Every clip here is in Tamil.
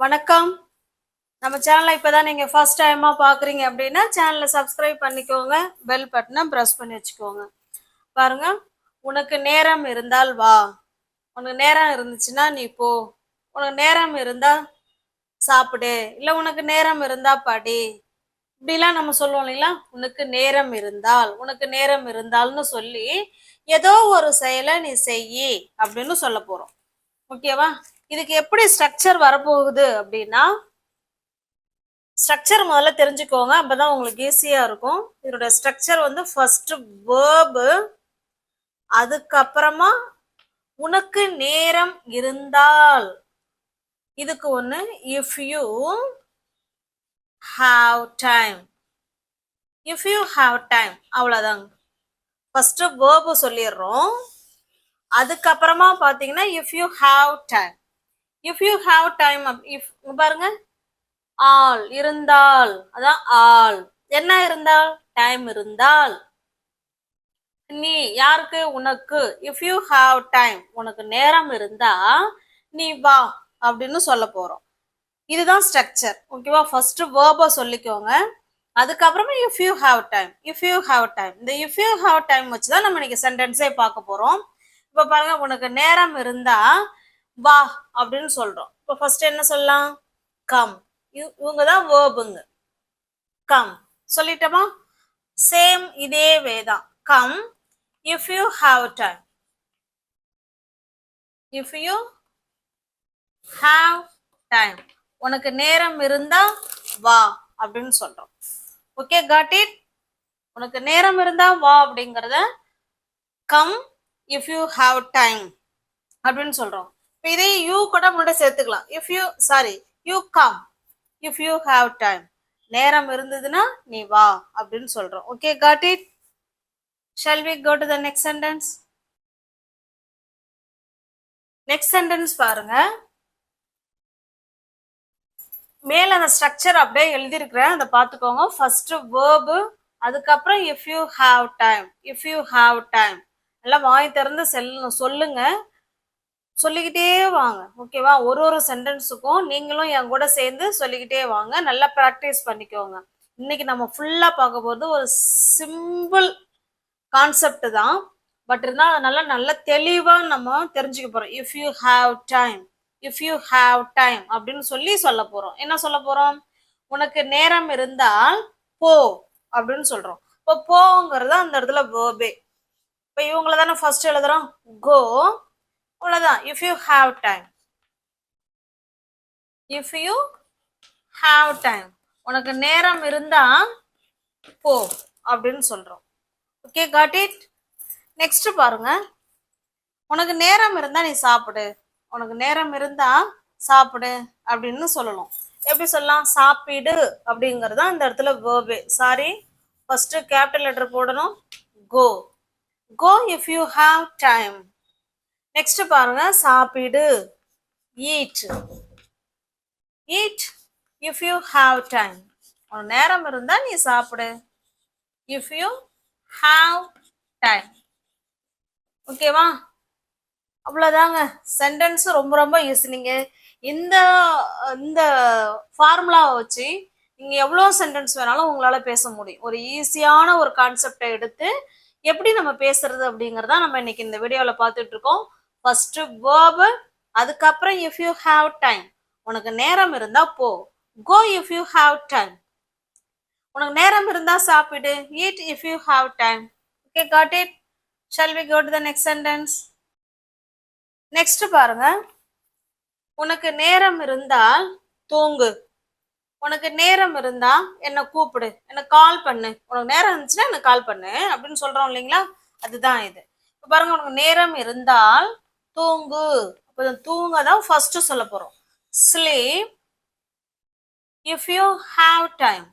வணக்கம். நம்ம சேனலை இப்பதான் நீங்க ஃபர்ஸ்ட் டைமா பாக்குறீங்க அப்படின்னா சேனலை சப்ஸ்கிரைப் பண்ணிக்கோங்க, பெல் பட்டனை பிரஸ் பண்ணி வச்சுக்கோங்க. பாருங்க, உனக்கு நேரம் இருந்தால் வா, உனக்கு நேரம் இருந்துச்சுன்னா நீ போ, உனக்கு நேரம் இருந்தா சாப்பிடு, இல்ல உனக்கு நேரம் இருந்தா படி, இப்படிலாம் நம்ம சொல்லுவோம் இல்லைங்களா? உனக்கு நேரம் இருந்தால், உனக்கு நேரம் இருந்தால்னு சொல்லி ஏதோ ஒரு செயலை நீ செய்யி அப்படின்னு சொல்ல போறோம். ஓகேவா? இதுக்கு எப்படி ஸ்ட்ரக்சர் வரப்போகுது அப்படின்னா, ஸ்ட்ரக்சர் முதல்ல தெரிஞ்சுக்கோங்க, அப்பதான் உங்களுக்கு ஈஸியா இருக்கும். இதோட ஸ்ட்ரக்சர் வந்து ஃபர்ஸ்ட் வேர்பு, அதுக்கப்புறமா உனக்கு நேரம் இருந்தால், இதுக்கு ஒண்ணு if you have time, if you have time, அவ்வளவுதாங்க. ஃபர்ஸ்ட் வேர்பு சொல்லிடுறோம், அதுக்கப்புறமா பாத்தீங்கன்னா if you have time, if you have time, if பாருங்க, ஆல் இருந்தால், அதான் ஆல், என்ன இருந்தால், டைம் இருந்தால், நீ யாருக்கு, உனக்கு, இஃப் யூ ஹாவ் டைம், உனக்கு நேரம் இருந்தா நீ வா அப்படின்னு சொல்ல போறோம். இதுதான் ஸ்ட்ரக்சர். ஓகேவா? ஃபர்ஸ்ட் வேர்ப சொல்லிக்கோங்க, அதுக்கப்புறமா if you have time, if you have time, இந்த இஃப் யூ ஹாவ் டைம் வச்சுதான் நம்ம இன்னைக்கு சென்டென்ஸே பார்க்க போறோம். இப்ப பாருங்க, உனக்கு நேரம் இருந்தா வா அப்படின்னு சொல்றோம். இப்ப ஃபர்ஸ்ட் என்ன சொல்லலாம், கம், இவங்கதான் வேர்புங்க. கம் சொல்லிட்டோமா? சேம் இதே வேதான். Come if you have time, if you have time, உனக்கு நேரம் இருந்தா வா அப்படின்னு சொல்றோம். Okay, got it? உனக்கு நேரம் இருந்தா வா அப்படிங்கறத come if you have time அப்படின்னு சொல்றோம். இப்போ இதே யூ கூட முன்னாடி சேர்த்துக்கலாம். If you sorry you come if you have time, நேரம் இருந்ததுன்னா நீ வா அப்படின்னு சொல்றோம். Okay, got it? Shall we go to the next sentence? Next sentence பாருங்க, மேல அந்த ஸ்ட்ரக்சர் அப்படியே எழுதியிருக்கிறேன், அதை பார்த்துக்கோங்க. ஃபர்ஸ்ட் வேர்பு, அதுக்கப்புறம் if you have time, if you have time, எல்லாம் வாய் திறந்து சொல்லுங்க, சொல்லிக்கிட்டே வாங்க. ஓகேவா? ஒரு ஒரு சென்டென்ஸுக்கும் நீங்களும் என் கூட சேர்ந்து சொல்லிக்கிட்டே வாங்க, நல்லா ப்ராக்டிஸ் பண்ணிக்கோங்க. இன்னைக்கு நம்ம ஃபுல்லா பார்க்க போகிறது ஒரு சிம்பிள் கான்செப்ட் தான், பட் இருந்தால் அதனால நல்ல தெளிவாக நம்ம தெரிஞ்சுக்க போகிறோம். If you have time, if you have time அப்படின்னு சொல்லி சொல்ல போகிறோம். என்ன சொல்ல போகிறோம்? உனக்கு நேரம் இருந்தால் போ அப்படின்னு சொல்கிறோம். இப்போ போங்கிறது அந்த இடத்துல வேர்பே. இப்போ இவங்கள தானே ஃபர்ஸ்ட் எழுதுறோம், கோ, அவ்வளோதான். If you have time, if you have time, உனக்கு நேரம் இருந்தா போ அப்படின்னு சொல்கிறோம். Okay, got it? நெக்ஸ்ட் பாருங்க, உனக்கு நேரம் இருந்தா நீ சாப்பிடு, உனக்கு நேரம் இருந்தா சாப்பிடு அப்படின்னு சொல்லலாம். எப்படி சொல்லலாம்? சாப்பிடு அப்படிங்கறது அந்த இடத்துல வேர்பே. சாரி, ஃபர்ஸ்ட் கேபிட்டல் லெட்டர் போடணும், go, go if you have time. Next பாருங்க, சாப்பிடு, eat, eat if you have time, உனக்கு நேரம் இருந்தா நீ சாப்பிடு, இஃப் யூ ஹாவ் டைம். ஓகேவா? அவ்வளோதாங்க. சென்டென்ஸ் ரொம்ப ரொம்ப ஈஸி. நீங்கள் இந்த இந்த ஃபார்முலாவை வச்சு நீங்கள் எவ்வளோ சென்டென்ஸ் வேணாலும் உங்களால் பேச முடியும். ஒரு ஈஸியான ஒரு கான்செப்டை எடுத்து எப்படி நம்ம பேசுறது அப்படிங்கிறத நம்ம இன்னைக்கு இந்த வீடியோவில் பார்த்துட்டு இருக்கோம். ஃபர்ஸ்ட் வேர்பு, அதுக்கப்புறம் இஃப் யூ ஹாவ் டைம், உனக்கு நேரம் இருந்தா போ, go if you have time, உனக்கு நேரம் இருந்தா சாப்பிடு, eat if you have time. Okay, got it? Shall we go to the next sentence? Next பாருங்க, உனக்கு நேரம் இருந்தால் தூங்கு, உனக்கு நேரம் இருந்தா என்ன கூப்பிடு, என்ன கால் பண்ணு, உனக்கு நேரம் இருந்துச்சுன்னா என்ன கால் பண்ணு அப்படின்னு சொல்றோம் இல்லைங்களா? அதுதான் இது. இப்போ பாருங்க, உனக்கு நேரம் இருந்தால் தூங்கு, அப்போ தூங்க தான் ஃபர்ஸ்ட் சொல்ல போறோம். Sleep if you have time,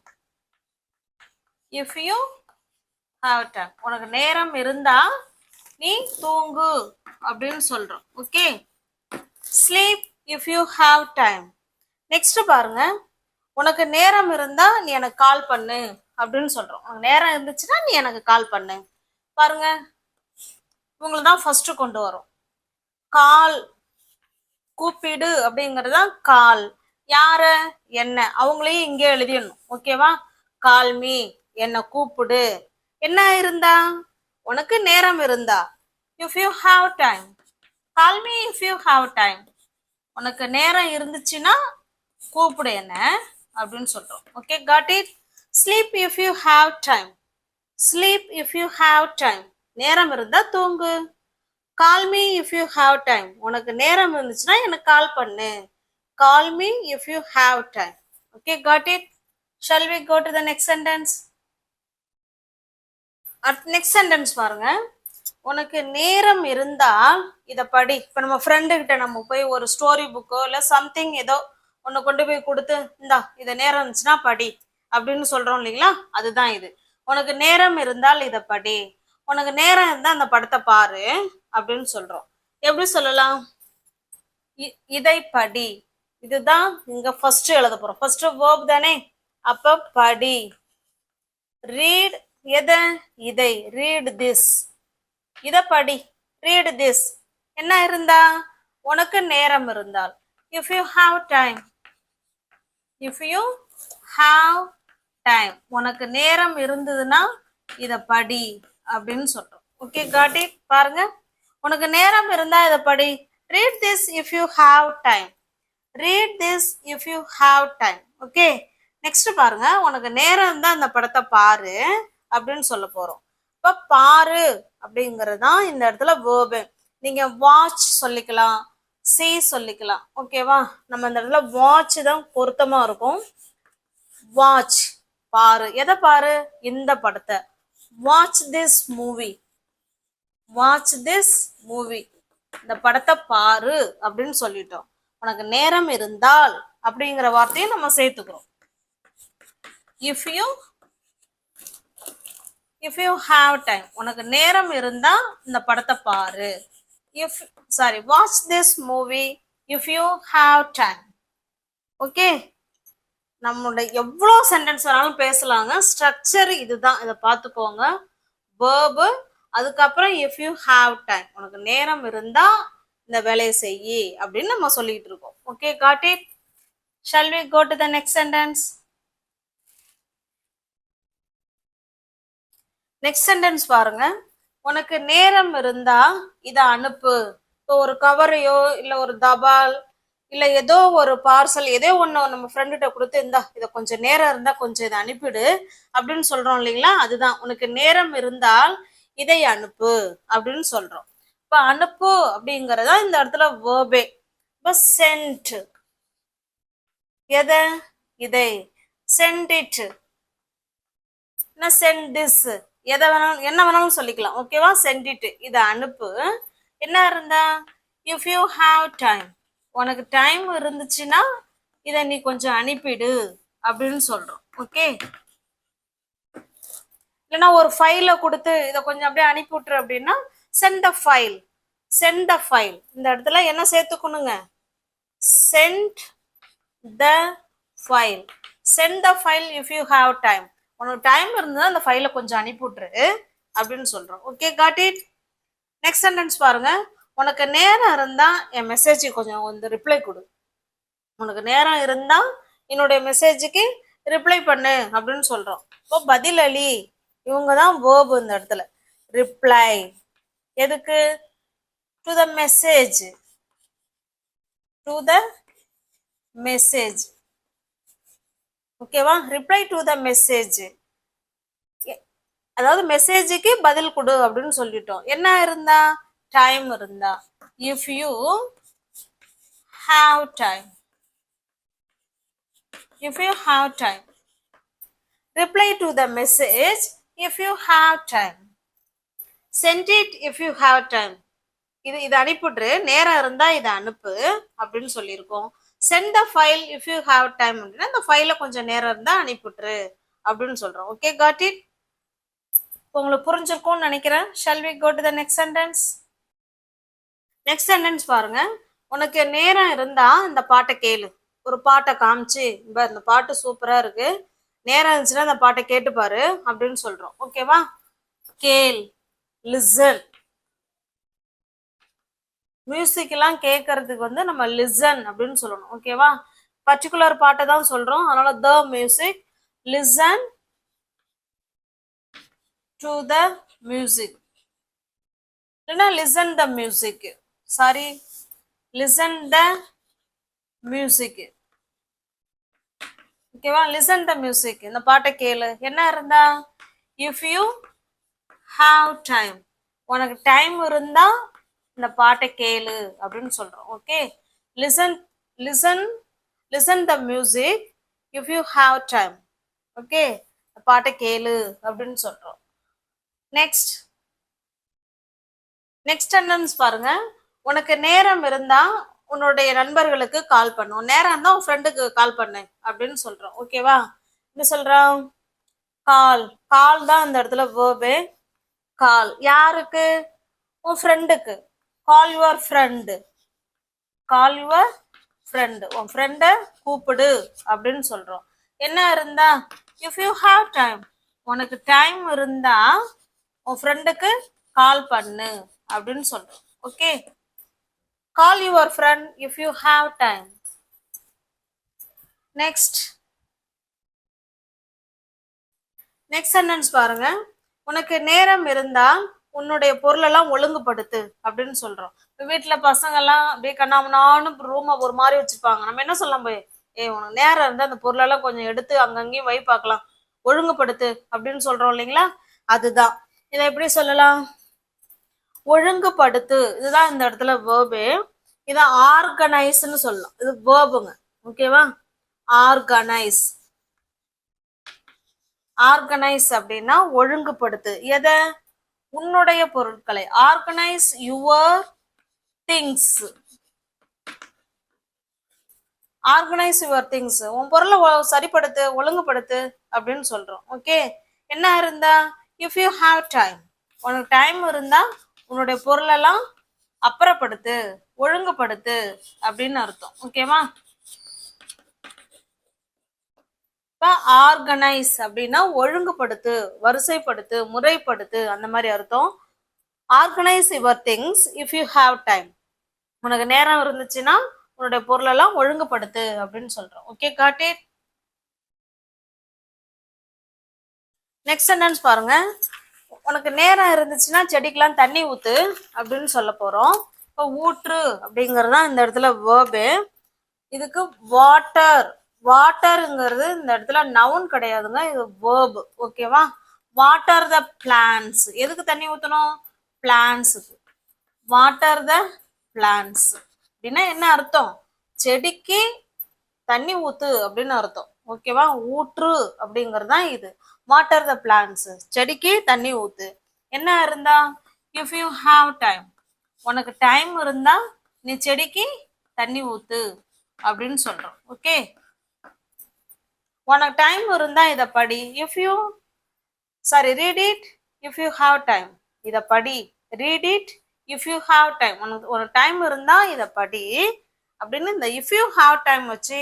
if you have time, உனக்கு நேரம் இருந்தா நீ தூங்கு அப்படின்னு சொல்றோம். Okay, sleep if you have time. Next பாருங்க, உனக்கு நேரம் இருந்தா நீ எனக்கு கால் பண்ணு அப்படின்னு சொல்றோம். உனக்கு நேரம் இருந்துச்சுன்னா நீ எனக்கு கால் பண்ணு. பாருங்க, இவங்களை தான் ஃபர்ஸ்ட் கொண்டு வரும். கால், கூப்பிடு அப்படிங்கிறது தான் கால். யார? என்ன. அவங்களையும் இங்கே எழுதிடணும். ஓகேவா? கால் மீ, என்ன கூப்பிடு. என்ன இருந்தா? உனக்கு நேரம் இருந்தா. If you have time. Call me if you have time. உனக்கு நேரம் இருந்துச்சுன்னா கூப்பிடு என்ன அப்படின்னு சொல்றோம். Okay, got it? Sleep if you have time. Sleep if you have time. நேரம் இருந்தா தூங்கு. Call me if you have time. உனக்கு நேரம் இருந்துச்சுன்னா எனக்கு கால் பண்ணு. Call me if you have time. Okay, got it? Shall we go to the next sentence? Next sentence பாருங்க. உனக்கு நேரம் இருந்தா இதை படி. இப்போ நம்ம ஃப்ரெண்டு கிட்ட நம்ம போய் ஒரு ஸ்டோரி புக்கோ இல்லை சம்திங் ஏதோ ஒன்று கொண்டு போய் கொடுத்து இந்தா இதை நேரம் இருந்துச்சுன்னா படி அப்படின்னு சொல்றோம் இல்லைங்களா? அதுதான் இது. உனக்கு நேரம் இருந்தால் இதை படி. உனக்கு நேரம் இருந்தா அந்த படத்தை பாரு அப்படின்னு சொல்றோம். எப்படி சொல்லலாம்? இதை படி. இதுதான் இங்க ஃபர்ஸ்ட் எழுத போறோம். ஃபர்ஸ்ட் வேர்ப் தானே, அப்ப படி. ரீட் எதை? இதை. Read this. இத படி. Read this. என்ன இருந்தா? உனக்கு நேரம் இருந்தால். If you have time. If you have time. உனக்கு நேரம் இருந்ததுன்னா இத படி அப்படின்னு சொல்றோம். Okay, got it? பாருங்க, உனக்கு நேரம் இருந்தா இத படி. Read this if you have time. Read this if you have time. Okay, next பாருங்க. உனக்கு நேரம் இருந்தா அந்த படத்தை பாரு அப்படின்னு சொல்ல போறோம். இப்ப பாரு அப்படிங்கிறது தான் இந்த இடத்துல வேர்பு. நீங்க வாட்ச் சொல்லிக்கலாம், see சொல்லிக்கலாம். ஓகேவா? நம்ம இந்த இடத்துல வாட்ச் தான் பொருத்தமா இருக்கும். வாட்ச், பாரு. எதை பாரு? இந்த படத்தை. Watch this movie. Watch this movie. இந்த படத்தை பாரு அப்படின்னு சொல்லிட்டோம். உனக்கு நேரம் இருந்தால் அப்படிங்கிற வார்த்தையை நம்ம சேர்த்துக்கிறோம். If you have time. உனக்கு நேரம் இருந்தா இந்த படத்தை பாரு. Watch this movie if you have time. Okay, நம்மளுடைய எவ்வளோ சென்டென்ஸ் வேணாலும் பேசலாங்க. ஸ்ட்ரக்சர் இதுதான், இதை பார்த்துக்கோங்க. வேர்பு, அதுக்கப்புறம் இஃப் யூ ஹாவ் டைம். உனக்கு நேரம் இருந்தா இந்த வேலையை செய்யி அப்படின்னு நம்ம சொல்லிட்டு இருக்கோம். Okay, got it? Shall we go to the next sentence? Next sentence பாருங்க. உனக்கு நேரம் இருந்தா இதை அனுப்பு. இப்போ ஒரு கவரையோ இல்லை ஒரு தபால் இல்லை ஏதோ ஒரு பார்சல் ஏதோ ஒன்று நம்ம ஃப்ரெண்டுகிட்ட கொடுத்து இந்தா இதை கொஞ்சம் நேரம் இருந்தா கொஞ்சம் இதை அனுப்பிடு அப்படின்னு சொல்றோம் இல்லைங்களா? அதுதான் உனக்கு நேரம் இருந்தால் இதை அனுப்பு அப்படின்னு சொல்றோம். இப்போ அனுப்பு அப்படிங்கறதா இந்த இடத்துல வேர்பே. இப்போ சென்ட். எதை? இதை. Send it. Send this. எதை வேணாலும் என்ன வேணாலும் சொல்லிக்கலாம். ஓகேவா? சென்ட் இட், இதை அனுப்பு. என்ன இருந்தா? If you have time. உனக்கு டைம் இருந்துச்சுன்னா இதை நீ கொஞ்சம் அனுப்பிடு அப்படின்னு சொல்றோம். ஓகே, இல்லைன்னா ஒரு ஃபைலை கொடுத்து இதை கொஞ்சம் அப்படியே அனுப்பி விட்டுரு அப்படின்னா send the file. Send the file. இந்த இடத்துல என்ன சேர்த்துக்கணுங்க? Send the file. Send the file if you have time. உனக்கு டைம் இருந்தால் அந்த ஃபைலை கொஞ்சம் அனுப்பி விட்டுரு அப்படின்னு சொல்றோம். Okay, got it? Next sentence பாருங்க. உனக்கு நேரம் இருந்தா என் மெசேஜுக்கு கொஞ்சம் வந்து ரிப்ளை கொடு. உனக்கு நேரம் இருந்தா என்னுடைய மெசேஜுக்கு ரிப்ளை பண்ணு அப்படின்னு சொல்றோம். இப்போ பதிலளி. இவங்க தான் வேர்ப் இந்த இடத்துல. ரிப்ளை. எதுக்கு? To the message. To the message. ஓகேவா? Reply to the message. அதாவது மெசேஜுக்கு பதில் கொடு அப்படின்னு சொல்லிட்டோம். என்ன இருந்தா? டைம் இருந்தா. If you have time. If you have time. Reply to the message if you have time. Send it if you have time. இது அனுப்பிவிட்ரு. நேரம் இருந்தா இதை அனுப்பு அப்படின்னு சொல்லியிருக்கோம். Send the file if you have time அப்படின்னா இந்த ஃபைலை கொஞ்சம் நேரம் இருந்தா அனுப்பிவிட்ரு அப்படின்னு சொல்றோம். Okay, got it? உங்களுக்கு புரிஞ்சிருக்கும்னு நினைக்கிறேன். Shall we go to the next sentence? Next sentence பாருங்க. உனக்கு நேரம் இருந்தா இந்த பாட்டை கேளு. ஒரு பாட்டை காமிச்சு இந்த பாட்டு சூப்பரா இருக்கு, நேரம் இருந்துச்சுன்னா இந்த பாட்டை கேட்டுப்பாரு அப்படின்னு சொல்றோம். ஓகேவா? கேள். லிசன். மியூசிக் எல்லாம் கேட்கறதுக்கு வந்து நம்ம லிசன் அப்படின்னு சொல்லணும். ஓகேவா? பர்டிகுலர் பாட்டை தான் சொல்றோம். அதனால the music. Listen to the music, இல்லைன்னா listen the music. Sorry, listen the music. ஓகேவா? லிசன் த மியூசிக், இந்த பாட்டை கேளு. என்ன இருந்தா, இஃப் யூ ஹாவ் டைம், உனக்கு டைம் இருந்தா இந்த பாட்டை கேளு அப்படின்னு சொல்றோம். Okay, listen listen listen the music if you have time. Okay, பாட்டை கேளு அப்படின்னு சொல்றோம். நெக்ஸ்ட் சென்டென்ஸ் பாருங்க. உனக்கு நேரம் இருந்தா உன்னுடைய நண்பர்களுக்கு கால் பண்ணும். நேரம் இருந்தா உன் ஃப்ரெண்டுக்கு கால் பண்ணு அப்படின்னு சொல்றோம். ஓகேவா? என்ன சொல்றோம்? கால். கால் தான் இந்த இடத்துல வேர்பு. கால் யாருக்கு? உன் ஃப்ரெண்டுக்கு. Call your friend. Call your friend, உன் ஃப்ரெண்டை கூப்பிடு அப்படின்னு சொல்றோம். என்ன இருந்தா, இஃப் யூ ஹாவ் டைம், உனக்கு டைம் இருந்தா உன் ஃப்ரெண்டுக்கு கால் பண்ணு அப்படின்னு சொல்றோம். Okay, call your friend if you have time. Next sentence பாருங்க. உனக்கு நேரம் இருந்தா உன்னுடைய பொருளெல்லாம் ஒழுங்குபடுத்து அப்படின்னு சொல்றோம். வீட்டுல பசங்க எல்லாம் அப்படியே கண்ணாமண்ணான்னு ரூமை ஒரு மாதிரி வச்சிருப்பாங்க. நம்ம என்ன சொல்லலாம் போய், உனக்கு நேரம் இருந்தா அந்த பொருளெல்லாம் கொஞ்சம் எடுத்து அங்கங்கேயும் வை பார்க்கலாம், ஒழுங்குபடுத்து அப்படின்னு சொல்றோம் இல்லைங்களா? அதுதான். இதை எப்படி சொல்லலாம்? ஒழுங்குபடுத்து. இதுதான் இந்த இடத்துல வேர்பு. இதை ஆர்கனைஸ்ன்னு சொல்லலாம். இது வேர்புங்க. ஓகேவா? ஆர்கனைஸ். ஆர்கனைஸ் அப்படின்னா ஒழுங்குபடுத்து. எதை? உன்னுடைய பொருட்களை. Organise your things. Organise your things, உன் பொருளை சரிப்படுத்து, ஒழுங்குபடுத்து அப்படின்னு சொல்றோம். ஓகே, என்ன இருந்தா, இஃப் யூ ஹாவ் டைம், உனக்கு டைம் இருந்தா உன்னுடைய பொருளெல்லாம் அப்புறப்படுத்து, ஒழுங்குபடுத்து அப்படின்னு அர்த்தம். ஓகேவா? ஆர்கனைஸ் அப்படின்னா ஒழுங்குபடுத்து, வரிசைப்படுத்து, முறைப்படுத்து, அந்த மாதிரி அர்த்தம். Organise your things if you have time, உனக்கு நேரம் இருந்துச்சுன்னா உன்னுடைய பொருளெல்லாம் ஒழுங்குபடுத்து அப்படின்னு சொல்றோம். Okay, got it. Next sentence பாருங்க. உனக்கு நேரம் இருந்துச்சுன்னா செடிக்கெல்லாம் தண்ணி ஊத்து அப்படின்னு சொல்ல போறோம். இப்போ ஊற்று அப்படிங்கிறது தான் இந்த இடத்துல வேர்பு. இதுக்கு வாட்டர். வாட்டருங்கிறது இந்த இடத்துல நவுன் கிடையாதுங்க, இது வேர்பு. ஓகேவா? Water the plants. எதுக்கு தண்ணி ஊத்தணும்? பிளான்ஸுக்கு. வாட்டர் த பிளான்ஸ் அப்படின்னா என்ன அர்த்தம்? செடிக்கு தண்ணி ஊத்து அப்படின்னு அர்த்தம். ஓகேவா? ஊற்று அப்படிங்கிறது தான் இது. வாட்டர் த பிளான்ஸ், செடிக்கு தண்ணி ஊத்து. என்ன இருந்தா, இஃப் யூ ஹாவ் டைம், உனக்கு டைம் இருந்தா நீ செடிக்கு தண்ணி ஊத்து அப்படின்னு சொல்றோம். ஓகே, உனக்கு டைம் இருந்தா இதை படி. If you read it if you have time. இதை படி. Read it if you have time. உனக்கு டைம் இருந்தா இதை படி அப்படின்னு இந்த இஃப் யூ ஹாவ் டைம் வச்சு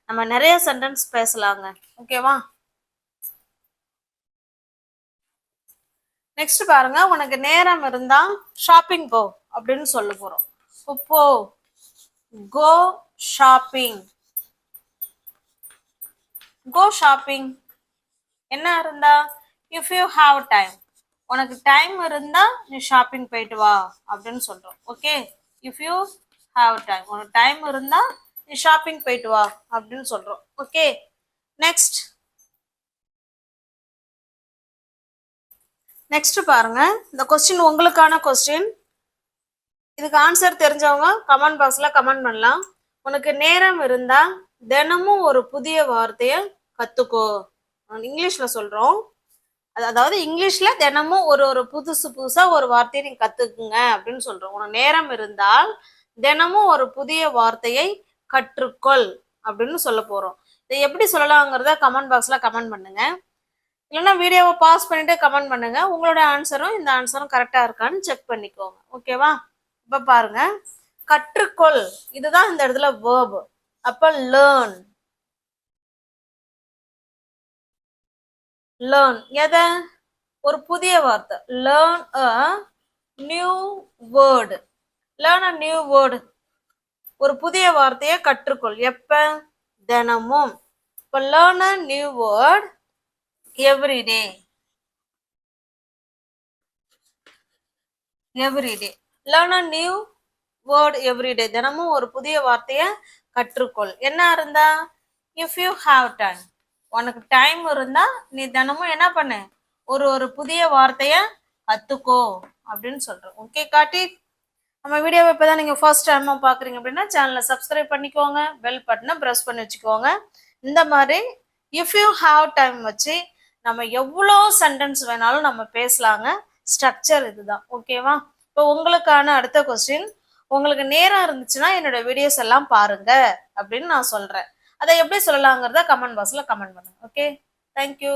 நம்ம நிறைய சென்டென்ஸ் பேசலாங்க. ஓகேவா? நெக்ஸ்ட் பாருங்க. உனக்கு நேரம் இருந்தா ஷாப்பிங் போ அப்படின்னு சொல்ல போறோம். போ, கோ ஷாப்பிங். கோ ஷாப்பிங். என்ன இருந்தா, இஃப் யூ ஹாவ் டைம், உனக்கு டைம் இருந்தா நீ ஷாப்பிங் போயிட்டு வா அப்படின்னு சொல்றோம். Okay, if you have time, உனக்கு டைம் இருந்தா நீ ஷாப்பிங் போயிட்டு வா அப்படின்னு சொல்றோம். ஓகே, நெக்ஸ்ட் பாருங்க. இந்த கொஸ்டின் உங்களுக்கான கொஸ்டின். இதுக்கு ஆன்சர் தெரிஞ்சவங்க கமெண்ட் பாக்ஸ்ல கமெண்ட் பண்ணலாம். உனக்கு நேரம் இருந்தா தினமும் ஒரு புதிய வார்த்தைய கத்துக்கோ. இங்கிலீஷ்ல சொல்றோம். அதாவது இங்கிலீஷ்ல தினமும் ஒரு புதுசா ஒரு வார்த்தையை நீங்க கத்துக்குங்க அப்படின்னு சொல்றோம். உனக்கு நேரம் இருந்தால் தினமும் ஒரு புதிய வார்த்தையை கற்றுக்கொள் அப்படின்னு சொல்ல போறோம். இதை எப்படி சொல்லலாங்கிறத கமெண்ட் பாக்ஸ்ல கமெண்ட் பண்ணுங்க. இல்லைன்னா வீடியோவை பாஸ் பண்ணிட்டு கமெண்ட் பண்ணுங்க. உங்களோட ஆன்சரும் இந்த ஆன்சரும் கரெக்டா இருக்கான்னு செக் பண்ணிக்கோங்க. ஓகேவா? இப்ப பாருங்க, கற்றுக்கொள். இதுதான் இந்த இடத்துல வேர்ப். அப்ப லேர்ன். லேர்ன் எதை? ஒரு புதிய வார்த்தை. Learn a new word. Learn a new word. ஒரு புதிய வார்த்தையை கற்றுக்கொள். எப்ப? தினமும். இப்போ learn a new word everyday. Everyday. Learn a new word everyday. தினமும் ஒரு புதிய வார்த்தையை கற்றுக்கொள். என்ன இருந்தா இஃப் யூ ஹாவ் டைம். உனக்கு டைம் இருந்தா நீ தினமும் என்ன பண்ணு, ஒரு புதிய வார்த்தைய கத்துக்கோ அப்படின்னு சொல்றோம். ஓகே காட்டி. நம்ம வீடியோவை இப்போதான் நீங்கள் ஃபர்ஸ்ட் டைமாக பார்க்குறீங்க அப்படின்னா சேனலை சப்ஸ்கிரைப் பண்ணிக்கோங்க, பெல் பட்டனை ப்ரெஸ் பண்ணி வச்சுக்கோங்க. இந்த மாதிரி இஃப் யூ ஹாவ் டைம் வச்சு நம்ம எவ்வளோ சென்டென்ஸ் வேணாலும் நம்ம பேசலாங்க. ஸ்ட்ரக்சர் இதுதான். ஓகேவா? இப்போ உங்களுக்கான அடுத்த கொஸ்டின், உங்களுக்கு நேரம் இருந்துச்சுன்னா என்னோட வீடியோஸ் எல்லாம் பாருங்க அப்படின்னு நான் சொல்கிறேன். அதை எப்படி சொல்லலாங்கிறத கமெண்ட் பாக்ஸில் கமெண்ட் பண்ணுங்க. Okay, thank you.